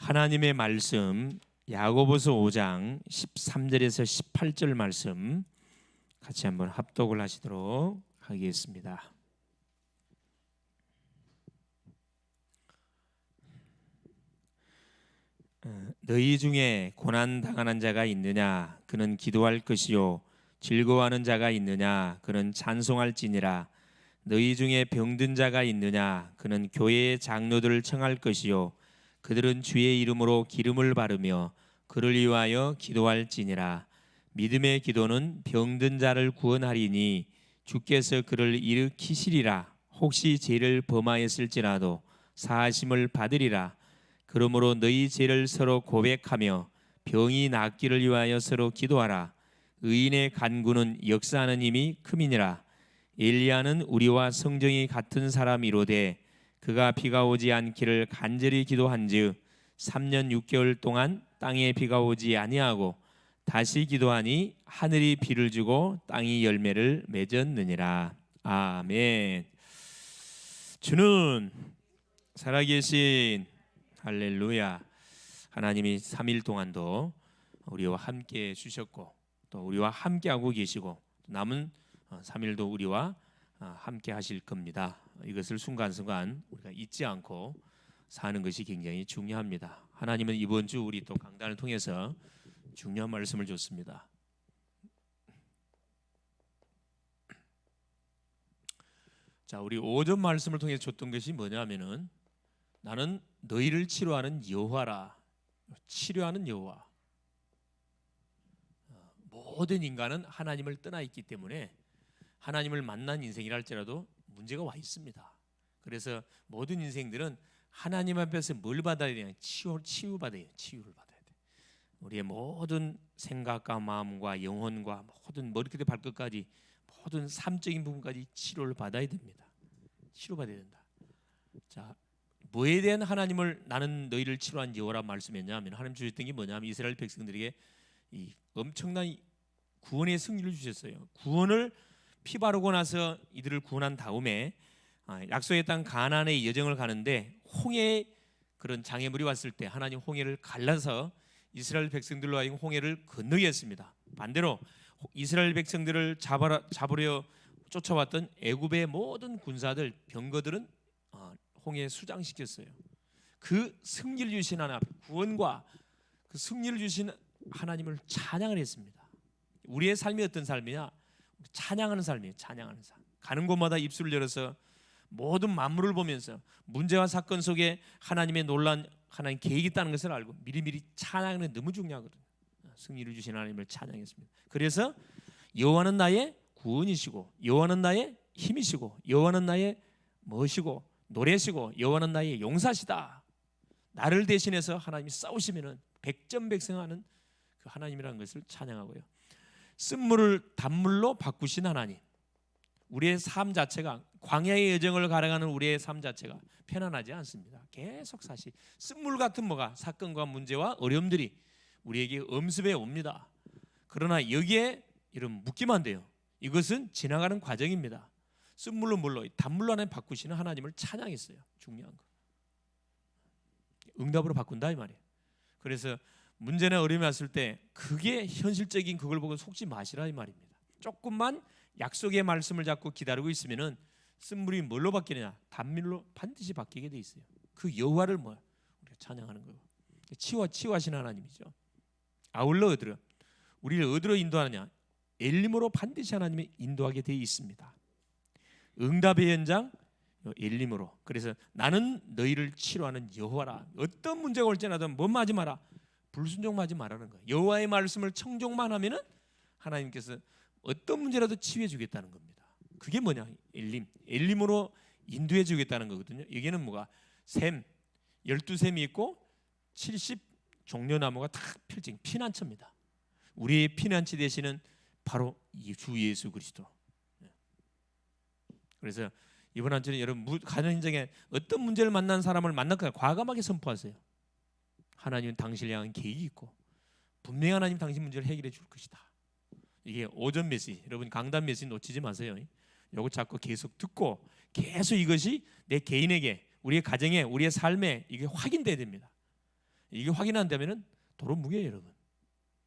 하나님의 말씀 야고보서 5장 13절에서 18절 말씀 같이 한번 합독을 하시도록 하겠습니다. 너희 중에 고난 당하는 자가 있느냐? 그는 기도할 것이요. 즐거워하는 자가 있느냐? 그는 찬송할지니라. 너희 중에 병든 자가 있느냐? 그는 교회의 장로들을 청할 것이요. 그들은 주의 이름으로 기름을 바르며 그를 위하여 기도할지니라. 믿음의 기도는 병든 자를 구원하리니 주께서 그를 일으키시리라. 혹시 죄를 범하였을지라도 사하심을 받으리라. 그러므로 너희 죄를 서로 고백하며 병이 낫기를 위하여 서로 기도하라. 의인의 간구는 역사하는 힘이 큼이니라. 엘리야는 우리와 성정이 같은 사람이로되 그가 비가 오지 않기를 간절히 기도한즉 3년 6개월 동안 땅에 비가 오지 아니하고 다시 기도하니 하늘이 비를 주고 땅이 열매를 맺었느니라. 아멘. 주는 살아계신 할렐루야. 하나님이 3일 동안도 우리와 함께 해주셨고 또 우리와 함께하고 계시고 남은 3일도 우리와 함께 하실 겁니다. 이것을 순간순간 우리가 잊지 않고 사는 것이 굉장히 중요합니다. 하나님은 이번 주 우리 또 강단을 통해서 중요한 말씀을 줬습니다. 자, 우리 5전 말씀을 통해서 줬던 것이 뭐냐면은 나는 너희를 치료하는 여호와라. 치료하는 여호와. 모든 인간은 하나님을 떠나 있기 때문에 하나님을 만난 인생이라 할지라도 문제가 와 있습니다. 그래서 모든 인생들은 하나님 앞에서 뭘 받아야 되냐? 치유받아야 돼요. 치유를 받아야 돼. 우리의 모든 생각과 마음과 영혼과 모든 머리끝에 발끝까지 모든 삶적인 부분까지 치료를 받아야 됩니다. 치료받아야 된다. 자, 뭐에 대한 하나님을 나는 너희를 치료한 여호와란 말씀했냐면 하나님 주셨던 게 뭐냐면 이스라엘 백성들에게 이 엄청난 구원의 승리를 주셨어요. 구원을 피 바르고 나서 이들을 구원한 다음에 약속의 땅 가나안의 여정을 가는데 홍해의 그런 장애물이 왔을 때 하나님 홍해를 갈라서 이스라엘 백성들로 하여금 홍해를 건너게 했습니다. 반대로 이스라엘 백성들을 잡으려 쫓아왔던 애굽의 모든 군사들 병거들은 홍해에 수장시켰어요. 그 승리를 주신 하나님, 구원과 그 승리를 주신 하나님을 찬양을 했습니다. 우리의 삶이 어떤 삶이냐? 찬양하는 삶이에요. 찬양하는 삶. 가는 곳마다 입술을 열어서 모든 만물을 보면서 문제와 사건 속에 하나님의 놀라운 하나님 계획이 있다는 것을 알고 미리미리 찬양하는 게 너무 중요하거든요. 승리를 주신 하나님을 찬양했습니다. 그래서 여호와는 나의 구원이시고 여호와는 나의 힘이시고 여호와는 나의 멋이고 노래시고 여호와는 나의 용사시다. 나를 대신해서 하나님이 싸우시면은 백전백승하는 그 하나님이라는 것을 찬양하고요. 쓴물을 단물로 바꾸신 하나님. 우리의 삶 자체가 광야의 여정을 걸어가는 우리의 삶 자체가 편안하지 않습니다. 계속 사실 쓴물 같은 뭐가 사건과 문제와 어려움들이 우리에게 엄습해 옵니다. 그러나 여기에 이런 묶이면 안 돼요. 이것은 지나가는 과정입니다. 쓴물로 물로 단물로 안에 바꾸시는 하나님을 찬양했어요. 중요한 거. 응답으로 바꾼다 이 말이에요. 그래서 문제나 어려움이 왔을 때 그게 현실적인 그걸 보고 속지 마시라 이 말입니다. 조금만 약속의 말씀을 잡고 기다리고 있으면은 쓴물이 뭘로 바뀌느냐? 단물로 반드시 바뀌게 돼 있어요. 그 여호와를 우리가 찬양하는 거예요. 치유하시는 하나님이죠. 아울러 우리를 어디로 인도하느냐? 엘림으로 반드시 하나님이 인도하게 돼 있습니다. 응답의 현장 엘림으로. 그래서 나는 너희를 치료하는 여호와라. 어떤 문제가 올지라도 뭔 하지 마라. 불순종하지 말라는 거예요. 여호와의 말씀을 청종만 하면은 하나님께서 어떤 문제라도 치유해 주겠다는 겁니다. 그게 뭐냐? 엘림으로 인도해 주겠다는 거거든요. 여기는 뭐가 12샘이 있고 70 종려나무가 다 펼친 피난처입니다. 우리의 피난처 되시는 바로 주 예수 그리스도. 그래서 이번 한 주는 여러분 가정 현장에 어떤 문제를 만난 사람을 만날까요? 과감하게 선포하세요. 하나님은 당신을 향한 계획이 있고 분명히 하나님 당신 문제를 해결해 줄 것이다. 이게 오전 메시지, 여러분 강단 메시지 놓치지 마세요. 이거 자꾸 계속 듣고 계속 이것이 내 개인에게, 우리의 가정에, 우리의 삶에 이게 확인돼야 됩니다. 이게 확인 안 되면은 도루묵이에요, 여러분.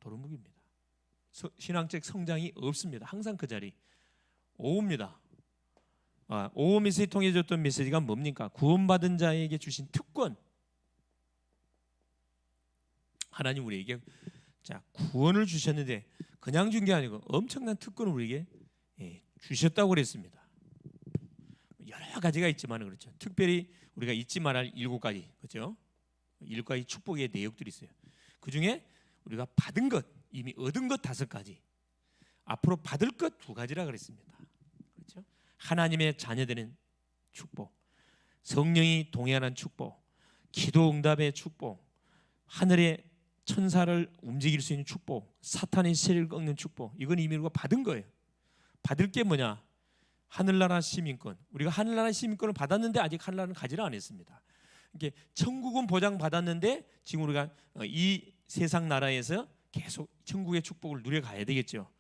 도루묵입니다. 신앙적 성장이 없습니다. 항상 그 자리. 오후입니다. 오후 메시지 통해 줬던 메시지가 뭡니까? 구원받은 자에게 주신 특권. 하나님 우리에게 구원을 주셨는데 그냥 준 게 아니고 엄청난 특권을 우리에게 주셨다고 그랬습니다. 여러 가지가 있지만 그렇죠. 특별히 우리가 잊지 말할 7가지, 그렇죠? 7가지 축복의 내역들이 있어요. 그 중에 우리가 받은 것, 이미 얻은 것 5가지, 앞으로 받을 것 2가지라 그랬습니다. 그렇죠? 하나님의 자녀되는 축복, 성령이 동행하는 축복, 기도 응답의 축복, 하늘의 천사를 움직일 수 있는 축복, 사탄의 세를 꺾는 축복. 이건 이미 우리가 받은 거예요. 받을 게 뭐냐? 하늘나라 시민권. 우리가 하늘나라 시민권을 받았는데 아직 하늘나라는 가지를 안 했습니다. 이게 천국은 보장 받았는데 지금 우리가 이 세상 나라에서 계속 천국의 축복을 누려가야 되겠죠.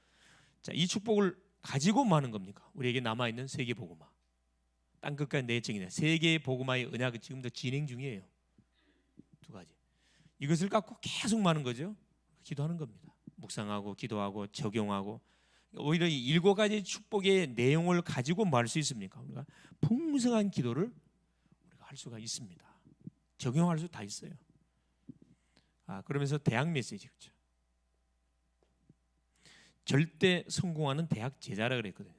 자, 이 축복을 가지고 뭐 하는 겁니까? 우리에게 남아 있는 세계 복음화. 땅 끝까지 내정이네. 세계 복음화의 언약은 지금도 진행 중이에요. 2가지. 이것을 갖고 계속 많은 거죠. 기도하는 겁니다. 묵상하고 기도하고 적용하고. 오히려 이 7가지 축복의 내용을 가지고 뭐 할 수 있습니까? 우리가 풍성한 기도를 우리가 할 수가 있습니다. 적용할 수 다 있어요. 그러면서 대학 메시지, 그렇죠? 절대 성공하는 대학 제자라 그랬거든요.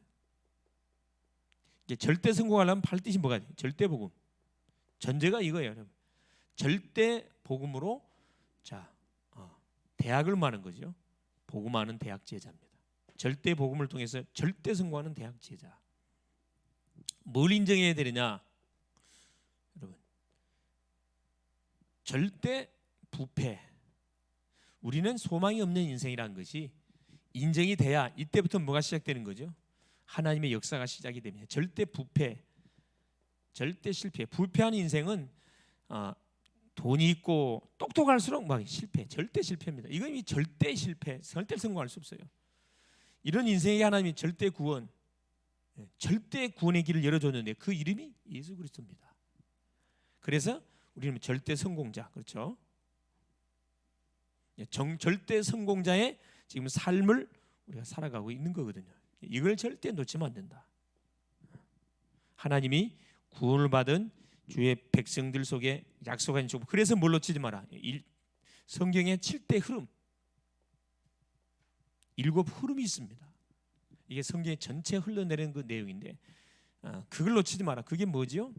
이게 절대 성공하려면 팔 뜻이 뭐가 돼요? 절대 복음. 전제가 이거예요, 여러분. 절대 복음으로 대학을 마는 거죠. 복음하는 대학 제자입니다. 절대 복음을 통해서 절대 성공하는 대학 제자. 뭘 인정해야 되느냐, 여러분? 절대 부패. 우리는 소망이 없는 인생이라는 것이 인정이 돼야 이때부터 뭐가 시작되는 거죠? 하나님의 역사가 시작이 됩니다. 절대 부패, 절대 실패. 부패한 인생은 돈이 있고 똑똑할수록 막 실패, 절대 실패입니다. 이건 이 절대 실패, 절대 성공할 수 없어요. 이런 인생에게 하나님이 절대 구원, 절대 구원의 길을 열어줬는데 그 이름이 예수 그리스도입니다. 그래서 우리는 절대 성공자, 그렇죠? 절대 성공자의 지금 삶을 우리가 살아가고 있는 거거든요. 이걸 절대 놓치면 안 된다. 하나님이 구원을 받은 주의 백성들 속에 약속한 축복. 그래서 뭘 놓치지 마라. 성경의 7대 흐름, 7 흐름이 있습니다. 이게 성경의 전체 흘러내리는 그 내용인데 그걸 놓치지 마라. 그게 뭐죠?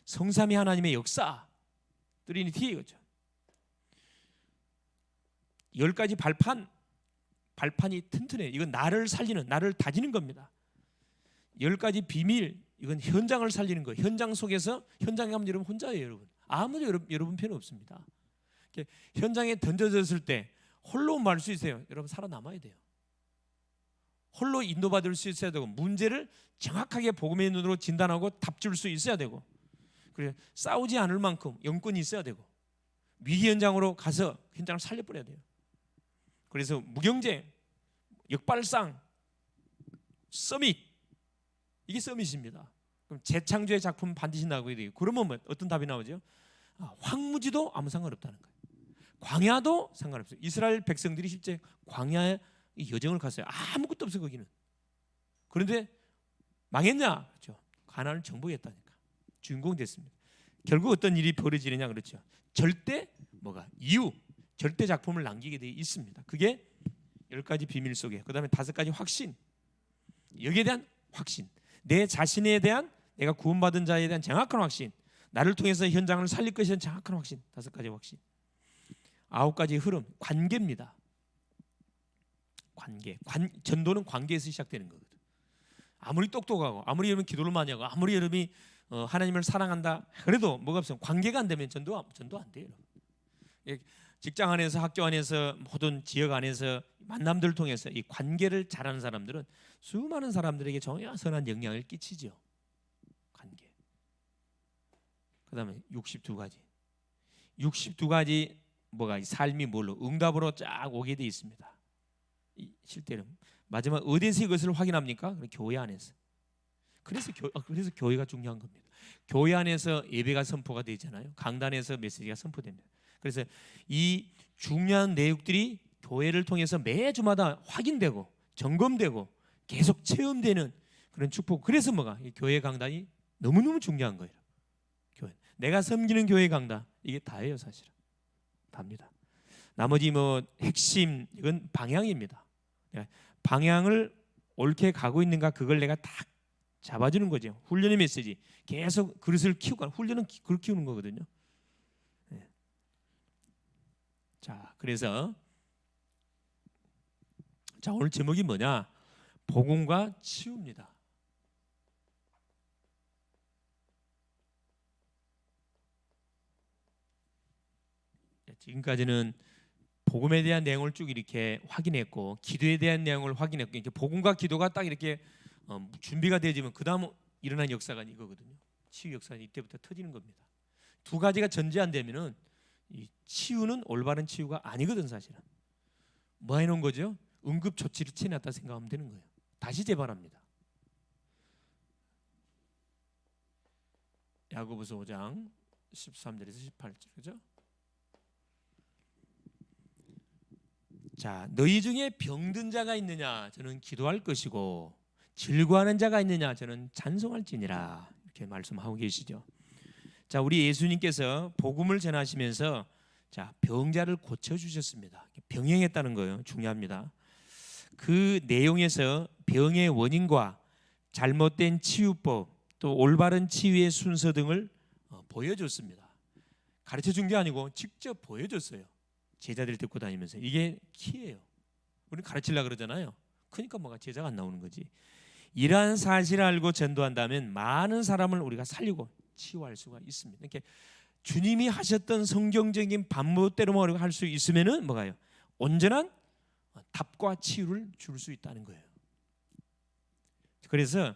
성삼위 하나님의 역사, 트리니티, 그렇죠? 10가지 발판이 튼튼해. 이건 나를 살리는, 나를 다지는 겁니다. 10가지 비밀, 이건 현장을 살리는 거예요. 현장 속에서, 현장에 가면 여러분 혼자예요, 여러분. 아무도 여러분 편은 없습니다. 현장에 던져졌을 때 홀로 말 수 있어요. 여러분 살아남아야 돼요. 홀로 인도받을 수 있어야 되고, 문제를 정확하게 복음의 눈으로 진단하고 답 줄 수 있어야 되고, 그래서 싸우지 않을 만큼 영권이 있어야 되고, 위기 현장으로 가서 현장을 살려버려야 돼요. 그래서 무경제, 역발상, 서밋, 이게 서밋입니다. 그럼 재창조의 작품 반드시 나오게 돼요. 그러면 뭐 어떤 답이 나오죠? 황무지도 아무 상관없다는 거예요. 광야도 상관없어요. 이스라엘 백성들이 실제 광야의 여정을 갔어요. 아무것도 없어요, 거기는. 그런데 망했냐? 그렇죠. 가나안을 정복했다니까. 주인공 됐습니다. 결국 어떤 일이 벌어지느냐, 그렇죠. 절대 이유, 절대 작품을 남기게 되어 있습니다. 그게 10가지 비밀 속에, 그 다음에 5가지 확신, 여기에 대한 확신, 내 자신에 대한, 내가 구원받은 자에 대한 정확한 확신, 나를 통해서 현장을 살릴 것에 대한 정확한 확신, 5가지 확신, 9가지 흐름, 관계입니다. 전도는 관계에서 시작되는 거거든. 아무리 똑똑하고, 아무리 여러분 기도를 많이 하고, 아무리 여러분이 하나님을 사랑한다 그래도 뭐가 없으면 관계가 안 되면 전도 안 돼요. 직장 안에서, 학교 안에서, 모든 지역 안에서 만남들을 통해서 이 관계를 잘하는 사람들은 수많은 사람들에게 선한 영향을 끼치죠. 관계. 그 다음에 62가지 뭐가 삶이 뭘로 응답으로 쫙 오게 돼 있습니다. 이 실제로 마지막 어디서 이것을 확인합니까? 교회 안에서. 그래서 교회가 중요한 겁니다. 교회 안에서 예배가 선포가 되잖아요. 강단에서 메시지가 선포됩니다. 그래서 이 중요한 내용들이 교회를 통해서 매주마다 확인되고 점검되고 계속 체험되는 그런 축복. 그래서 뭐가 이 교회 강단이 너무너무 중요한 거예요. 교회. 내가 섬기는 교회 강단 이게 다예요, 사실은. 답니다. 나머지 뭐 핵심 이건 방향입니다. 방향을 옳게 가고 있는가 그걸 내가 딱 잡아주는 거죠. 훈련의 메시지. 계속 그릇을 키우고 훈련은 그릇 키우는 거거든요. 네. 자, 그래서 자, 오늘 제목이 뭐냐? 복음과 치유입니다. 지금까지는 복음에 대한 내용을 쭉 이렇게 확인했고 기도에 대한 내용을 확인했고 이제 복음과 기도가 딱 이렇게 준비가 되어지면 그 다음 일어난 역사가 이거거든요. 치유 역사는 이때부터 터지는 겁니다. 두 가지가 전제 안 되면은 이 치유는 올바른 치유가 아니거든 사실은. 뭐 해놓은 거죠? 응급 조치를 취해놨다 생각하면 되는 거예요. 다시 재발합니다. 야고보서 5장 13절에서 18절 그죠? 자, 너희 중에 병든 자가 있느냐? 저는 기도할 것이고 즐거워하는 자가 있느냐? 저는 찬송할지니라. 이렇게 말씀하고 계시죠. 자, 우리 예수님께서 복음을 전하시면서 자, 병자를 고쳐 주셨습니다. 병행했다는 거예요. 중요합니다. 그 내용에서 병의 원인과 잘못된 치유법 또 올바른 치유의 순서 등을 보여줬습니다. 가르쳐 준 게 아니고 직접 보여줬어요. 제자들이 듣고 다니면서. 이게 키예요. 우리는 가르치려고 그러잖아요. 그러니까 뭐가 제자가 안 나오는 거지. 이러한 사실을 알고 전도한다면 많은 사람을 우리가 살리고 치유할 수가 있습니다. 이렇게 주님이 하셨던 성경적인 반복대로만 우리가 할 수 있으면은 뭐가요? 온전한 답과 치유를 줄 수 있다는 거예요. 그래서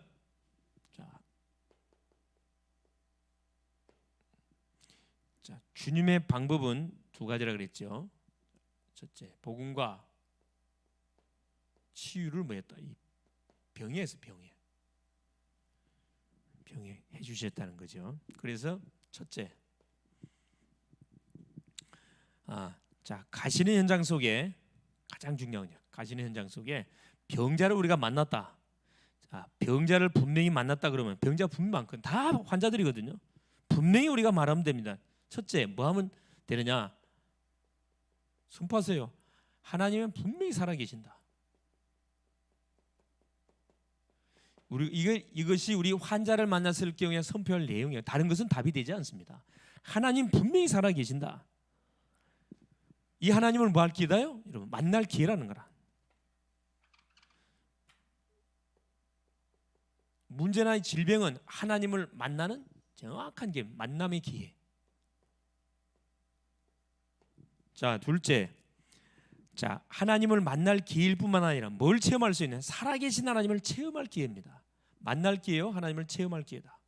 자, 주님의 방법은 두 가지라 그랬죠. 첫째, 복음과 치유를 뭐했다? 이 병에서 병에 해주셨다는 거죠. 그래서 첫째, 자 가시는 현장 속에 가장 중요한 가시는 현장 속에 병자를 우리가 만났다. 자, 병자를 분명히 만났다 그러면 병자 분명 많거든. 다 환자들이거든요. 분명히 우리가 말하면 됩니다. 첫째, 뭐 하면 되느냐? 선포하세요. 하나님은 분명히 살아계신다. 이것이 우리 환자를 만났을 경우에 선포할 내용이에요. 다른 것은 답이 되지 않습니다. 하나님 분명히 살아계신다. 이 하나님을 뭐 할 기회다요? 여러분, 만날 기회라는 거라. 문제나 질병은 하나님을 만나는 정확한 게 만남의 기회. 자, 둘째, 자 하나님을 만날 기회일 뿐만 아니라 뭘 체험할 수 있는 살아계신 하나님을 체험할 기회입니다. 만날 기회요, 하나님을 체험할 기회다.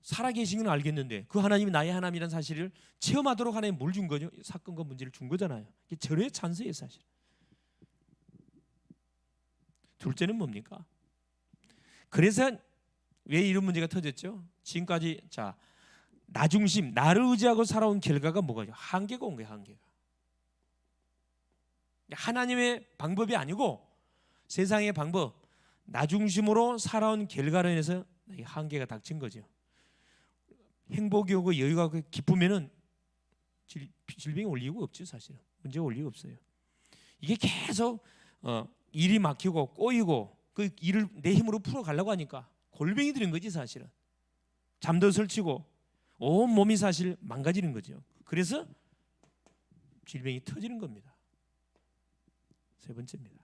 살아계신 건 알겠는데 그 하나님이 나의 하나님이라는 사실을 체험하도록 하나님 뭘 준 거죠? 사건과 문제를 준 거잖아요. 이게 절호의 찬스예요, 사실. 둘째는 뭡니까? 그래서 왜 이런 문제가 터졌죠? 지금까지 자 나 중심, 나를 의지하고 살아온 결과가 뭐가죠? 한계가 온 거예요, 한계가. 하나님의 방법이 아니고 세상의 방법, 나 중심으로 살아온 결과로 인해서 한계가 닥친 거죠. 행복이 오고 여유가 오고 기쁘면은 질병이 올 이유가 없죠, 사실은. 문제가 올 이유가 없어요. 이게 계속 일이 막히고 꼬이고 그 일을 내 힘으로 풀어가려고 하니까 골병이 들인 거지, 사실은. 잠도 설치고 온 몸이 사실 망가지는 거죠. 그래서 질병이 터지는 겁니다. 세 번째입니다.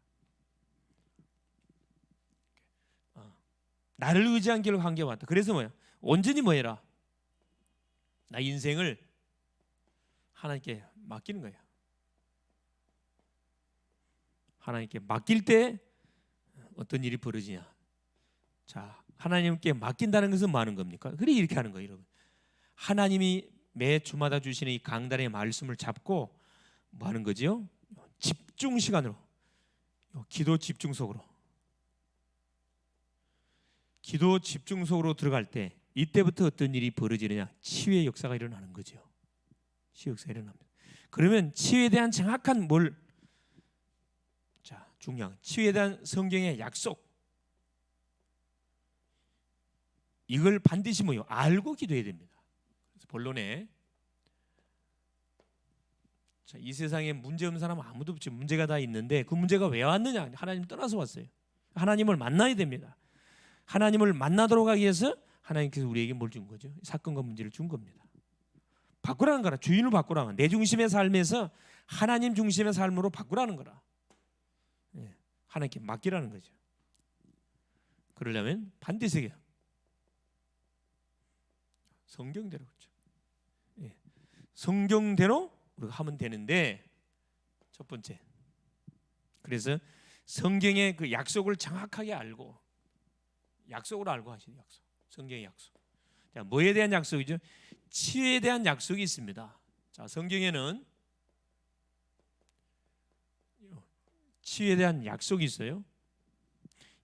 나를 의지한 길로 한계 왔다. 그래서 뭐야? 온전히 뭐해라? 나 인생을 하나님께 맡기는 거예요. 하나님께 맡길 때 어떤 일이 벌어지냐? 자, 하나님께 맡긴다는 것은 뭐 하는 겁니까? 그래 이렇게 하는 거예요, 여러분. 하나님이 매 주마다 주시는 이 강단의 말씀을 잡고 뭐 하는 거지요? 집중 시간으로, 기도 집중 속으로, 기도 집중 속으로 들어갈 때 이때부터 어떤 일이 벌어지느냐? 치유의 역사가 일어나는 거죠. 치유 역사가 일어납니다. 그러면 치유에 대한 정확한 중요한 치유에 대한 성경의 약속, 이걸 반드시 알고 기도해야 됩니다. 그래서 본론에 이 세상에 문제 없는 사람은 아무도 없지. 문제가 다 있는데 그 문제가 왜 왔느냐? 하나님 떠나서 왔어요. 하나님을 만나야 됩니다. 하나님을 만나도록 하기 위해서 하나님께서 우리에게 뭘 준 거죠? 사건과 문제를 준 겁니다. 바꾸라는 거라. 주인을 바꾸라는 거라. 내 중심의 삶에서 하나님 중심의 삶으로 바꾸라는 거라. 하나님께 맡기라는 거죠. 그러려면 반드시 성경대로, 그렇죠? 성경대로 우리가 하면 되는데, 첫 번째, 그래서 성경의 그 약속을 정확하게 알고, 약속을 알고 하시는 약속, 성경의 약속. 자, 뭐에 대한 약속이죠? 치유에 대한 약속이 있습니다. 자, 성경에는 치유에 대한 약속이 있어요.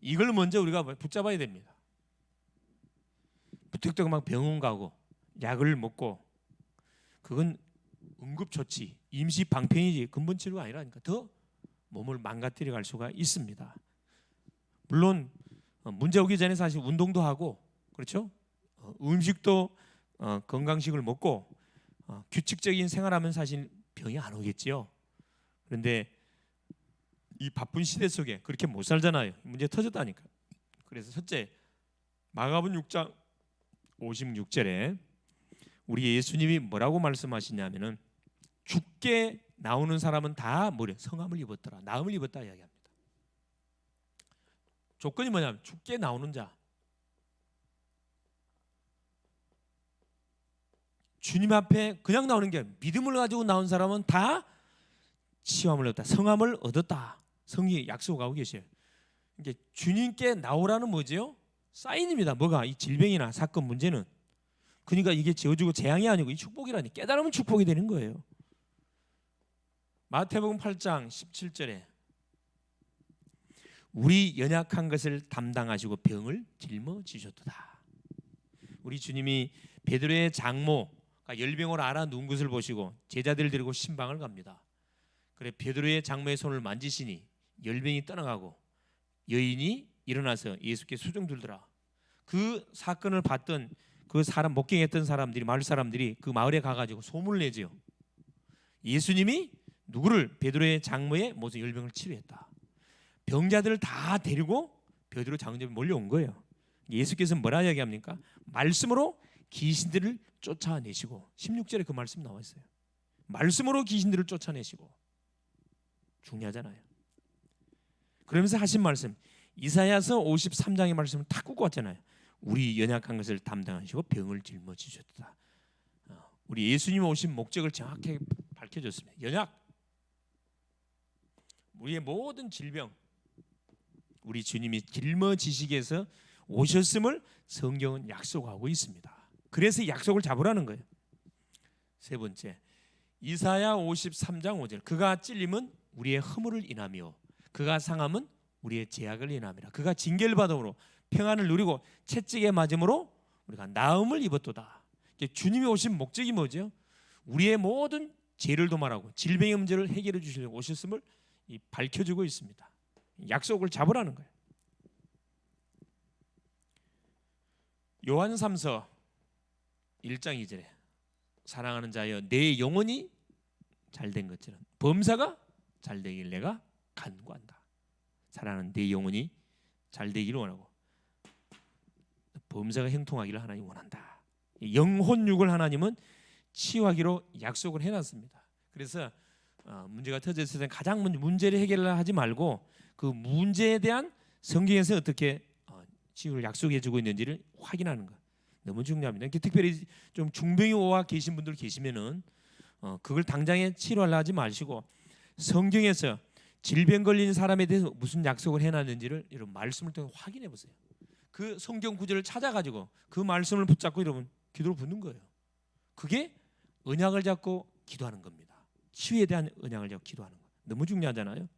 이걸 먼저 우리가 붙잡아야 됩니다. 부쩍부쩍 막 병원 가고 약을 먹고, 그건 응급처치, 임시 방편이지 근본 치료가 아니라니까. 더 몸을 망가뜨려 갈 수가 있습니다. 물론 문제 오기 전에 사실 운동도 하고, 그렇죠? 음식도 건강식을 먹고 규칙적인 생활하면 사실 병이 안 오겠지요. 그런데 이 바쁜 시대 속에 그렇게 못 살잖아요. 문제 터졌다니까. 그래서 첫째, 마가복음 6장 56절에 우리 예수님이 뭐라고 말씀하시냐면은, 죽게 나오는 사람은 다 성함을 입었더라, 나음을 입었다 이야기합니다. 조건이 뭐냐면 죽게 나오는 자, 주님 앞에 그냥 나오는 게 아니라 믿음을 가지고 나온 사람은 다 치유함을 얻었다, 성함을 얻었다. 성경이 약속하고 계셔요. 이게 주님께 나오라는 뭐죠? 사인입니다. 뭐가? 이 질병이나 사건 문제는. 그러니까 이게 지어주고 재앙이 아니고 이 축복이라니. 깨달으면 축복이 되는 거예요. 마태복음 8장 17절에 우리 연약한 것을 담당하시고 병을 짊어지셨도다. 우리 주님이 베드로의 장모가 열병을 앓아 누운 것을 보시고 제자들 데리고 신방을 갑니다. 그래 베드로의 장모의 손을 만지시니 열병이 떠나가고 여인이 일어나서 예수께 수종 들더라. 그 사건을 봤던 그 사람, 목격했던 사람들이, 마을 사람들이 그 마을에 가가지고 소문을 내죠. 예수님이 누구를? 베드로의 장모의 모든 열병을 치료했다. 병자들을 다 데리고 베드로 장모에 몰려온 거예요. 예수께서 뭐라 이야기합니까? 말씀으로 귀신들을 쫓아내시고, 16절에 그 말씀 나와 있어요. 말씀으로 귀신들을 쫓아내시고. 중요하잖아요. 그러면서 하신 말씀, 이사야서 53장의 말씀을 다 끄고 왔잖아요. 우리 연약한 것을 담당하시고 병을 짊어지셨다. 우리 예수님 오신 목적을 정확하게 밝혀줬습니다. 연약, 우리의 모든 질병, 우리 주님이 짊어지시기 위해서 오셨음을 성경은 약속하고 있습니다. 그래서 약속을 잡으라는 거예요. 세 번째, 이사야 53장 5절, 그가 찔림은 우리의 허물을 인하며 그가 상함은 우리의 죄악을 인함이라. 그가 징계를 받음으로 평안을 누리고 채찍에 맞음으로 우리가 나음을 입었도다. 주님이 오신 목적이 뭐죠? 우리의 모든 죄를 도말하고 질병의 문제를 해결해 주시려고 오셨음을 밝혀주고 있습니다. 약속을 잡으라는 거예요. 요한 3서 1장 2절에 사랑하는 자여 내 영혼이 잘된 것처럼 범사가 잘되길 내가 간구한다. 사랑하는 내 영혼이 잘되기를 원하고 범사가 형통하기를 하나님 원한다. 영혼육을 하나님은 치유하기로 약속을 해놨습니다. 그래서 문제가 터졌을 때 가장 먼저 문제를 해결하지 말고 그 문제에 대한 성경에서 어떻게 치유를 약속해주고 있는지를 확인하는 것 너무 중요합니다. 특별히 좀 중병이 와 계신 분들 계시면은 그걸 당장에 치료하려 하지 마시고 성경에서 질병 걸린 사람에 대해서 무슨 약속을 해놨는지를 여러분 말씀을 통해 확인해 보세요. 그 성경 구절을 찾아가지고 그 말씀을 붙잡고 여러분 기도를 붙는 거예요. 그게 언약을 잡고 기도하는 겁니다. 치유에 대한 언약을 잡고 기도하는 거 너무 중요하잖아요.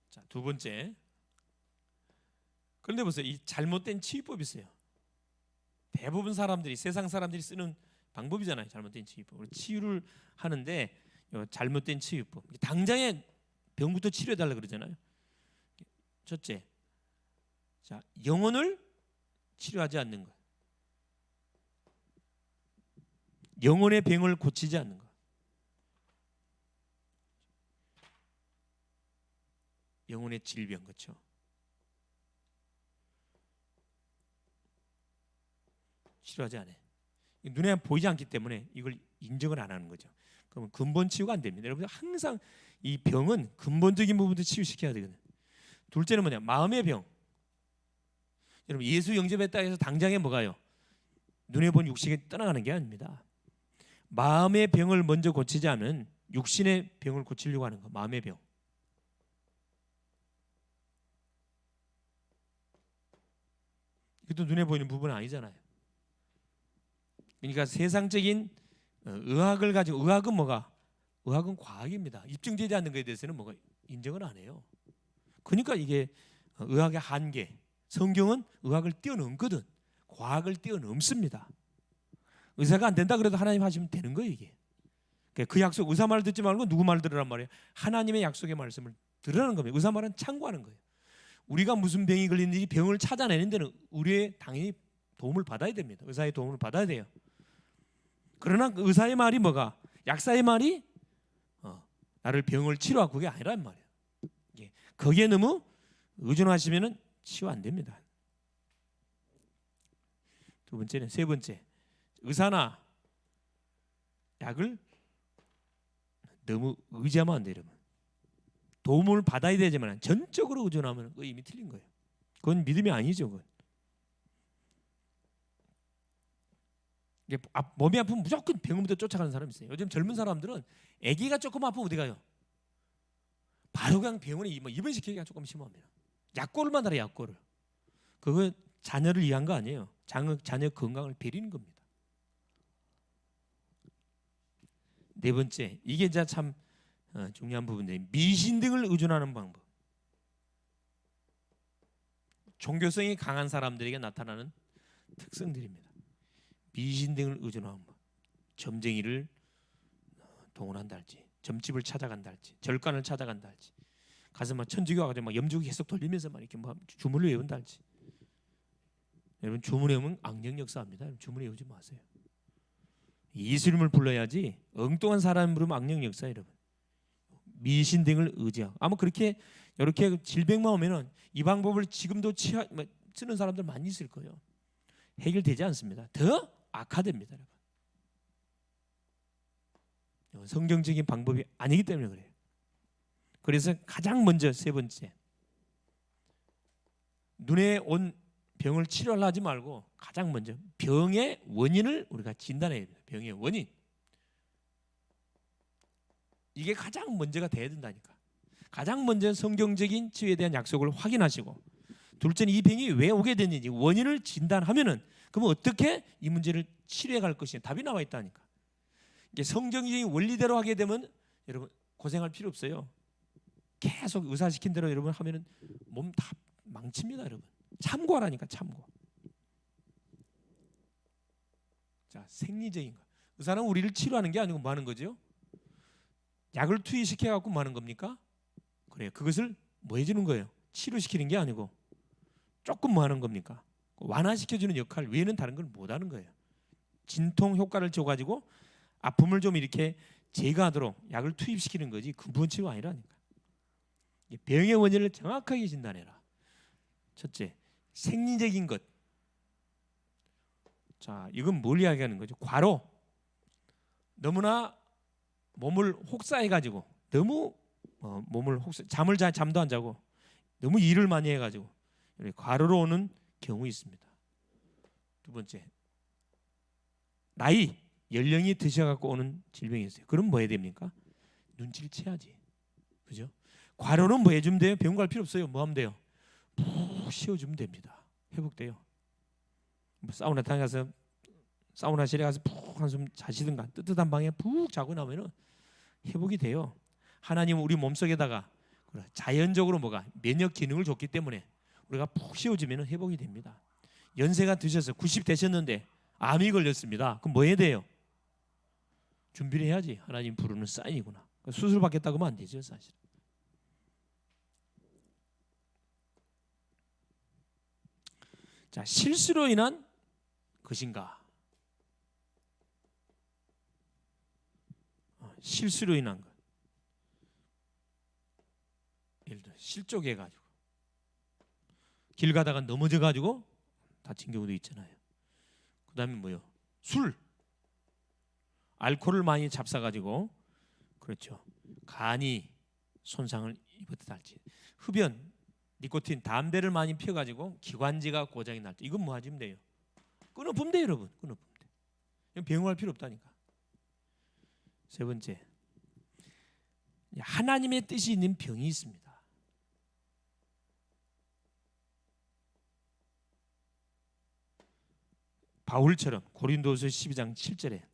자, 두 번째, 그런데 보세요. 이 잘못된 치유법이 있어요. 대부분 사람들이, 세상 사람들이 쓰는 방법이잖아요. 잘못된 치유법. 치유를 하는데 잘못된 치유법. 당장에 병부터 치료해달라 그러잖아요. 첫째, 자, 영혼을 치료하지 않는 것. 영혼의 병을 고치지 않는 것. 영혼의 질병, 그렇죠? 치료하지 않아요. 눈에 보이지 않기 때문에 이걸 인정을 안 하는 거죠. 그러면 근본 치유가 안 됩니다. 여러분 항상 이 병은 근본적인 부분도 치유시켜야 되거든요. 둘째는 뭐냐? 마음의 병. 여러분 예수 영접했다 해서 당장에 뭐가요? 눈에 본 육신이 떠나가는 게 아닙니다. 마음의 병을 먼저 고치지 않으면 육신의 병을 고치려고 하는 거. 마음의 병. 이것도 눈에 보이는 부분은 아니잖아요. 그러니까 세상적인 의학을 가지고, 의학은 뭐가? 의학은 과학입니다. 입증되지 않는 것에 대해서는 뭐가 인정을 안 해요. 그러니까 이게 의학의 한계. 성경은 의학을 뛰어넘거든. 과학을 뛰어넘습니다. 의사가 안 된다 그래도 하나님 하시면 되는 거예요, 이게. 그 약속, 의사 말 듣지 말고 누구 말 들으란 말이에요? 하나님의 약속의 말씀을 들으라는 겁니다. 의사 말은 참고하는 거예요. 우리가 무슨 병이 걸리는지 병을 찾아내는 데는 우리의 당연히 도움을 받아야 됩니다. 의사의 도움을 받아야 돼요. 그러나 의사의 말이 뭐가? 약사의 말이 나를 병을 치료하고 그게 아니란 말이에요. 거기에 너무 의존하시면 치유 안 됩니다. 두 번째는, 세 번째, 의사나 약을 너무 의지하면 안 돼요, 여러분. 도움을 받아야 되지만 전적으로 의존하면 그거 이미 틀린 거예요. 그건 믿음이 아니죠. 그건. 몸이 아프면 무조건 병원부터 쫓아가는 사람이 있어요. 요즘 젊은 사람들은 아기가 조금 아프면 어디 가요? 바로 그냥 병원에 입원시키기가 조금 심합니다. 약골만 달아요, 약골을. 그거 자녀를 위한 거 아니에요. 자녀 건강을 베리는 겁니다. 네 번째, 이게 진짜 참 중요한 부분인데, 미신 등을 의존하는 방법. 종교성이 강한 사람들에게 나타나는 특성들입니다. 미신 등을 의존하는 법. 점쟁이를 동원한다 할지, 점집을 찾아간다 할지, 절간을 찾아간다 할지, 가서 막 천주교 와가지고 막 염주기 계속 돌리면서 막 이렇게 막 주문을 외운다 할지. 여러분 주문 외우면 악령 역사합니다. 주문 외우지 마세요. 예수님을 불러야지 엉뚱한 사람 부르면 악령 역사. 여러분 미신 등을 의지하고, 아마 그렇게 이렇게 질병만 오면은 이 방법을 지금도 쓰는 사람들 많이 있을 거예요. 해결되지 않습니다. 더 악화됩니다, 여러분. 성경적인 방법이 아니기 때문에 그래요. 그래서 가장 먼저 세 번째, 눈에 온 병을 치료를 하지 말고 가장 먼저 병의 원인을 우리가 진단해야 돼요. 병의 원인. 이게 가장 먼저가 돼야 된다니까. 가장 먼저 성경적인 치유에 대한 약속을 확인하시고, 둘째는 이 병이 왜 오게 됐는지 원인을 진단하면은 그러면 어떻게 이 문제를 치료해 갈 것이냐 답이 나와 있다니까. 이게 성경적인 원리대로 하게 되면 여러분 고생할 필요 없어요. 계속 의사 시킨 대로 여러분 하면은 몸 다 망칩니다, 여러분. 참고하라니까, 참고. 자, 생리적인 거. 의사는 우리를 치료하는 게 아니고 뭐 하는 거죠? 약을 투여시켜 갖고 뭐 하는 겁니까? 그래요. 그것을 뭐 해주는 거예요? 치료시키는 게 아니고 조금 뭐 하는 겁니까? 완화시켜주는 역할 외에는 다른 걸 못 하는 거예요. 진통 효과를 줘가지고 아픔을 좀 이렇게 제거하도록 약을 투입시키는 거지 근본 치료가 아니라니까. 병의 원인을 정확하게 진단해라. 첫째, 생리적인 것. 자, 이건 뭘 이야기하는 거죠? 과로. 너무나 몸을 혹사해가지고 너무 몸을 잠도 안 자고 너무 일을 많이 해가지고 과로로 오는 경우 있습니다. 두 번째, 나이, 연령이 드셔갖고 오는 질병이 있어요. 그럼 뭐 해야 됩니까? 눈치를 채야지, 그죠? 과로는 뭐 해주면 돼요? 병원 갈 필요 없어요. 뭐 하면 돼요? 푹 쉬어주면 됩니다. 회복돼요. 뭐 사우나탕에 가서 사우나실에 가서 푹 한숨 자시든가 뜨뜻한 방에 푹 자고 나면은 회복이 돼요. 하나님은 우리 몸속에다가 자연적으로 뭐가 면역 기능을 줬기 때문에 우리가 푹 쉬어주면 회복이 됩니다. 연세가 드셔서 90 되셨는데 암이 걸렸습니다. 그럼 뭐 해야 돼요? 준비를 해야지. 하나님 부르는 사인이구나. 수술 받겠다고 하면 안 되죠, 사실. 자, 실수로 인한 것인가? 실수로 인한 것. 예를 들어 실족해가지고 길 가다가 넘어져가지고 다친 경우도 있잖아요. 그 다음에 뭐요? 술, 알코올을 많이 잡사가지고 그렇죠. 간이 손상을 입었다 할지, 흡연, 니코틴, 담배를 많이 피워가지고 기관지가 고장이 날 때 이건 뭐 하시면 돼요? 끊어보면 돼요, 여러분. 끊어보면 돼. 병원할 필요 없다니까. 세 번째, 하나님의 뜻이 있는 병이 있습니다. 바울처럼 고린도서 12장 7절에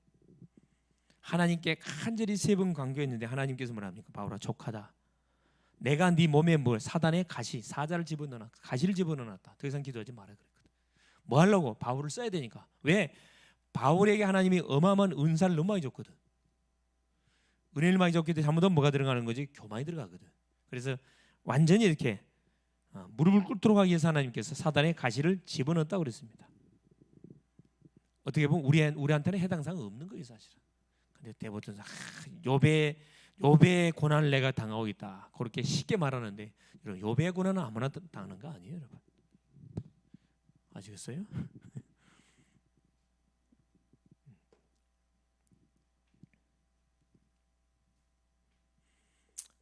하나님께 간절히 3번 간구했는데 하나님께서 뭐라 합니까? 바울아, 족하다. 내가 네 몸에 뭘 사단의 가시, 사자를 집어넣어, 가시를 집어넣었다. 더 이상 기도하지 마라 그랬거든. 뭐 하려고? 바울을 써야 되니까. 왜? 바울에게 하나님이 어마어마한 은사를 너무 많이 줬거든. 은혜를 많이 줬기 때문에 잘못하면 뭐가 들어가는 거지? 교만이 들어가거든. 그래서 완전히 이렇게 무릎을 꿇도록 하기 위해서 하나님께서 사단의 가시를 집어넣었다고 그랬습니다. 어떻게 보면 우리한테는 해당 사항 없는 거예요, 사실은. 근데 대부분 욥의 고난을 내가 당하고 있다. 그렇게 쉽게 말하는데 여러분, 욥의 고난은 아무나 당하는 거 아니에요, 여러분. 아시겠어요?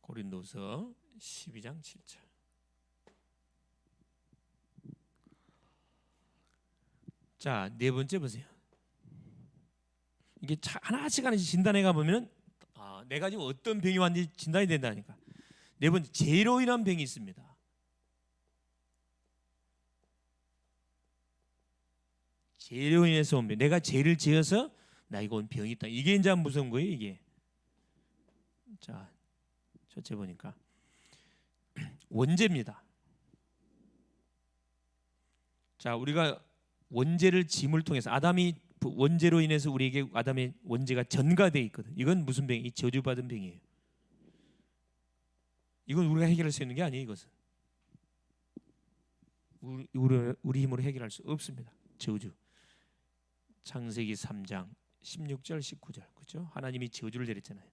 고린도서 12장 7절. 자, 네 번째 보세요. 이게 하나씩 진단해 가보면 내가 지금 어떤 병이 왔는지 진단이 된다니까. 네 번째, 죄로 인한 병이 있습니다. 죄로 인해서 온 병. 내가 죄를 지어서 나 이거 온 병이 있다. 이게 이제 무서운 거예요, 이게. 자, 첫째 보니까 원죄입니다. 자, 우리가 원죄를 짐을 통해서 아담이 원죄로 인해서 우리에게 아담의 원죄가 전가되어 있거든. 이건 무슨 병이? 저주받은 병이에요. 이건 우리가 해결할 수 있는 게 아니에요. 이것은 우리 힘으로 해결할 수 없습니다. 저주. 창세기 3장 16절 19절. 그렇죠? 하나님이 저주를 내렸잖아요.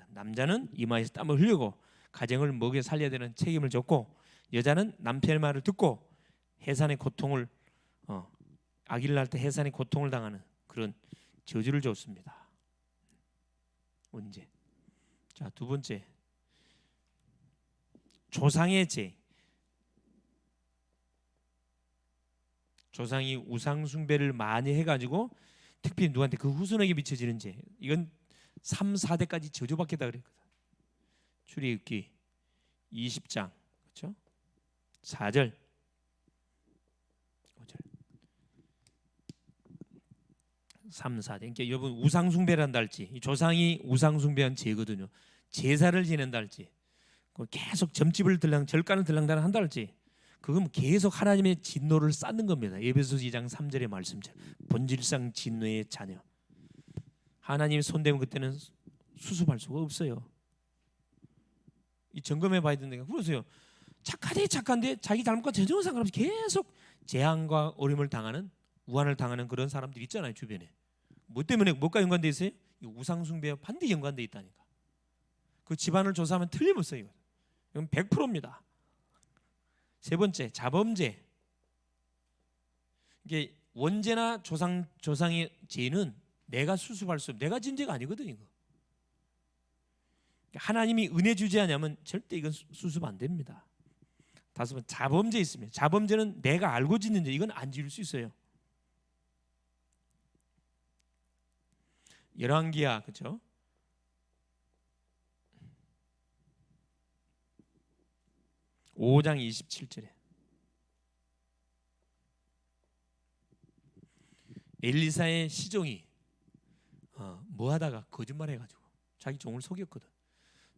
남자는 이마에서 땀을 흘리고 가정을 먹여 살려야 되는 책임을 졌고, 여자는 남편의 말을 듣고 해산의 고통을 아기를 낳을 때 해산의 고통을 당하는 그런 저주를 줬습니다. 원죄. 자, 두 번째, 조상의 죄. 조상이 우상 숭배를 많이 해가지고 특별히 누구한테 그 후손에게 미쳐지는 죄. 이건 3, 4대까지 저주받겠다 그랬거든. 출애굽기 20장 그렇죠? 4절 5절 3, 4대. 그러니까 여러분, 우상 숭배를 한다 할지, 조상이 우상 숭배한 죄거든요. 제사를 지낸다 할지, 계속 점집을 절간을 들랑달랑 한다 할지, 그건 계속 하나님의 진노를 쌓는 겁니다. 에베소서 2장 3절의 말씀처럼 본질상 진노의 자녀. 하나님 손대면 그때는 수습할 수가 없어요. 이 점검해 봐야 된다니까. 그러세요. 착한데 자기 잘못과 전혀 상관없이 계속 재앙과 어려움을 당하는, 우환을 당하는 그런 사람들이 있잖아요, 주변에. 뭐 때문에, 뭐가 연관돼 있어요? 우상 숭배와 반드시 연관돼 있다니까. 그 집안을 조사하면 틀림없어요. 이건 100%입니다. 세 번째, 자범죄. 이게 원죄나 조상의 죄는 내가 수습할 수 없는, 내가 진 죄가 아니거든 이거. 하나님이 은혜 주지 않으면 절대 이건 수습 안 됩니다. 다섯 번, 자범죄 있습니다. 자범죄는 내가 알고 짓는 죄, 이건 안 지을 수 있어요. 열왕기야, 그렇죠? (5장 27절에) 엘리사의 시종이 뭐 하다가 거짓말 해가지고 자기 종을 속였거든.